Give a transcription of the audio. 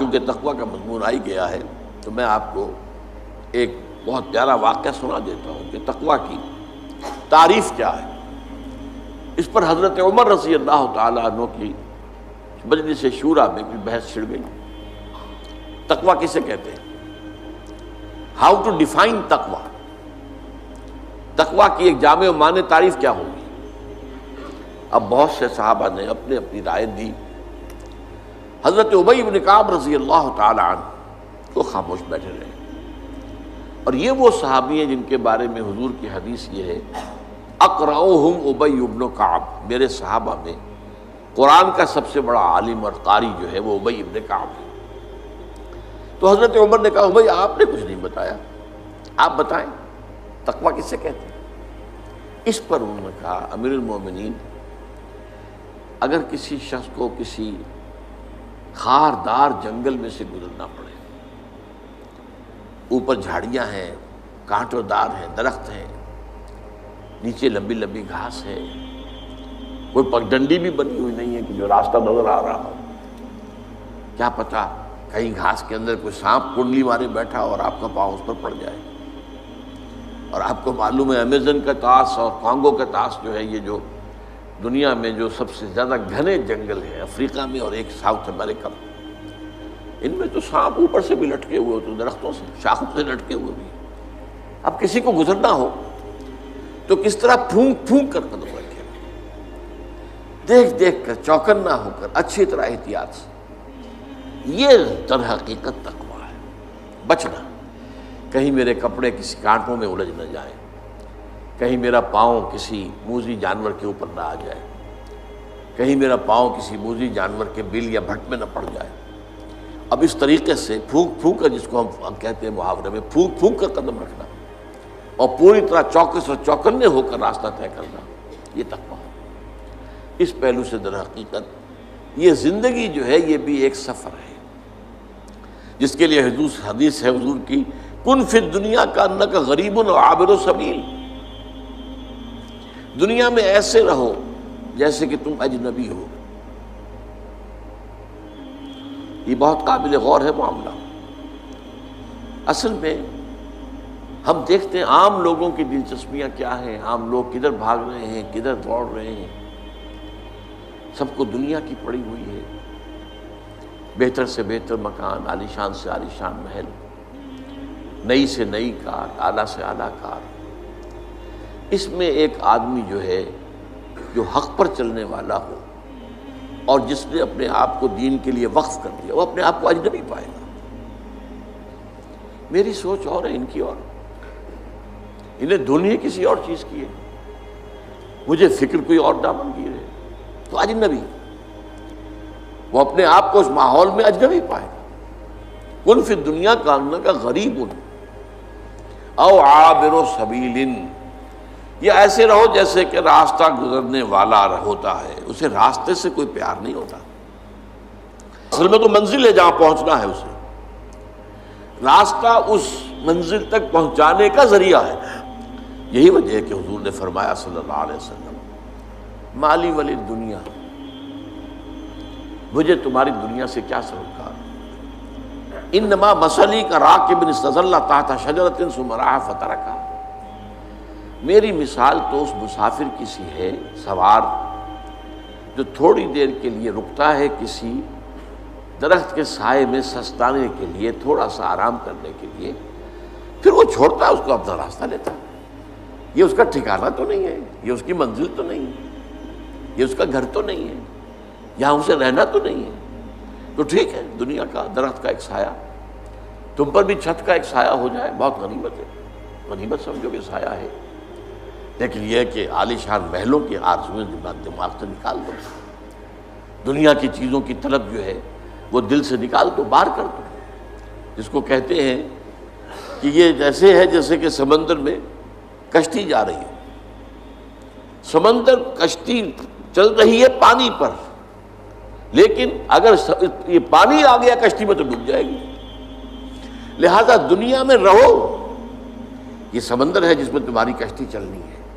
چونکہ تقویٰ کا مضمون آ ہی گیا ہے تو میں آپ کو ایک بہت پیارا واقعہ سنا دیتا ہوں کہ تقویٰ کی تعریف کیا ہے۔ اس پر حضرت عمر رضی اللہ تعالیٰ عنہ کی مجلس شورا میں کوئی بحث چھڑ گئی، تقویٰ کسے کہتے ہیں، ہاؤ ٹو ڈیفائن تقویٰ، تقویٰ کی ایک جامع و معنی تعریف کیا ہوگی۔ اب بہت سے صحابہ نے اپنے اپنی رائے دی، حضرت ابی بن کعب رضی اللہ تعالی عنہ وہ خاموش بیٹھے رہے، اور یہ وہ صحابی ہیں جن کے بارے میں حضور کی حدیث یہ ہے اقرأہم ابی بن کعب، میرے صحابہ میں قرآن کا سب سے بڑا عالم اور قاری جو ہے وہ ابی بن کعب ہے۔ تو حضرت عمر نے کہا بھائی آپ نے کچھ نہیں بتایا، آپ بتائیں تقویٰ کسے کہتے ہیں۔ اس پر انہوں نے کہا امیر المومنین، اگر کسی شخص کو کسی خاردار جنگل میں سے گزرنا پڑے، اوپر جھاڑیاں ہیں، کانٹوں دار ہیں، درخت ہیں، نیچے لمبی لمبی گھاس ہے، کوئی پگڈنڈی بھی بنی ہوئی نہیں ہے کہ جو راستہ نظر آ رہا ہو، کیا پتہ کہیں گھاس کے اندر کوئی سانپ کنڈلی مارے بیٹھا اور آپ کا پاؤں اس پر پڑ جائے۔ اور آپ کو معلوم ہے امیزن کا طاس اور کانگو کا طاس جو ہے، یہ جو دنیا میں جو سب سے زیادہ گھنے جنگل ہیں افریقہ میں اور ایک ساؤتھ امریکہ میں، ان میں تو سانپ اوپر سے بھی لٹکے ہوئے ہوتے، درختوں سے شاخوں سے لٹکے ہوئے بھی۔ اب کسی کو گزرنا ہو تو کس طرح پھونک پھونک کر قدم رکھے، دیکھ دیکھ کر، چوکن نہ ہو کر، اچھی طرح احتیاط سے۔ یہ در حقیقت تقویٰ ہے، بچنا، کہیں میرے کپڑے کسی کانٹوں میں الجھ نہ جائیں، کہیں میرا پاؤں کسی موذی جانور کے اوپر نہ آ جائے، کہیں میرا پاؤں کسی موذی جانور کے بل یا بھٹ میں نہ پڑ جائے۔ اب اس طریقے سے پھونک پھونک کر، جس کو ہم کہتے ہیں محاورے میں پھونک پھونک کر قدم رکھنا اور پوری طرح چوکس اور چوکنے ہو کر راستہ طے کرنا، یہ تقویٰ ہے۔ اس پہلو سے در حقیقت یہ زندگی جو ہے یہ بھی ایک سفر ہے، جس کے لیے حدیث ہے حضور کی، کن فی الدنیا کانک غریب و عابر سبیل، دنیا میں ایسے رہو جیسے کہ تم اجنبی ہو۔ یہ بہت قابل غور ہے معاملہ۔ اصل میں ہم دیکھتے ہیں عام لوگوں کی دلچسپیاں کیا ہیں، عام لوگ کدھر بھاگ رہے ہیں، کدھر دوڑ رہے ہیں، سب کو دنیا کی پڑی ہوئی ہے، بہتر سے بہتر مکان، عالیشان سے عالیشان محل، نئی سے نئی کار، اعلیٰ سے اعلیٰ کار۔ اس میں ایک آدمی جو ہے جو حق پر چلنے والا ہو اور جس نے اپنے آپ کو دین کے لیے وقف کر دیا، وہ اپنے آپ کو اجنبی پائے گا۔ میری سوچ اور ہے، ان کی اور، انہیں دنیا کسی اور چیز کی ہے، مجھے فکر کوئی اور دامن کی ہے، تو اجنبی، وہ اپنے آپ کو اس ماحول میں اجنبی پائے گا۔ کن فی الدنیا کانک غریب او عابر سبیل، یہ ایسے رہو جیسے کہ راستہ گزرنے والا ہوتا ہے، اسے راستے سے کوئی پیار نہیں ہوتا، اصل میں تو منزل ہے جہاں پہنچنا ہے، اسے راستہ اس منزل تک پہنچانے کا ذریعہ ہے۔ یہی وجہ ہے کہ حضور نے فرمایا صلی اللہ علیہ وسلم، مالی ولی دنیا، مجھے تمہاری دنیا سے کیا سروکار، انما مثلی کا راکب استظل تحت شجرۃ ثم رعی فترکھا، میری مثال تو اس مسافر کی سی ہے، سوار جو تھوڑی دیر کے لیے رکتا ہے کسی درخت کے سائے میں سستانے کے لیے، تھوڑا سا آرام کرنے کے لیے، پھر وہ چھوڑتا ہے، اس کو اپنا راستہ لیتا ہے۔ یہ اس کا ٹھکانہ تو نہیں ہے، یہ اس کی منزل تو نہیں ہے، یہ اس کا گھر تو نہیں ہے، یہاں اسے رہنا تو نہیں ہے۔ تو ٹھیک ہے، دنیا کا درخت کا ایک سایہ تم پر بھی چھت کا ایک سایہ ہو جائے، بہت غنیمت ہے، غنیمت سمجھو کہ سایہ ہے۔ لیکن یہ ہے کہ عالیشان محلوں کی آرزویں دماغ سے نکال دو، دنیا کی چیزوں کی طلب جو ہے وہ دل سے نکال دو، باہر کر دو، جس کو کہتے ہیں کہ یہ جیسے ہے جیسے کہ سمندر میں کشتی جا رہی ہے، سمندر کشتی چل رہی ہے پانی پر، لیکن اگر یہ پانی آ گیا کشتی میں تو ڈوب جائے گی۔ لہذا دنیا میں رہو، یہ سمندر ہے جس میں تمہاری کشتی چلنی ہے،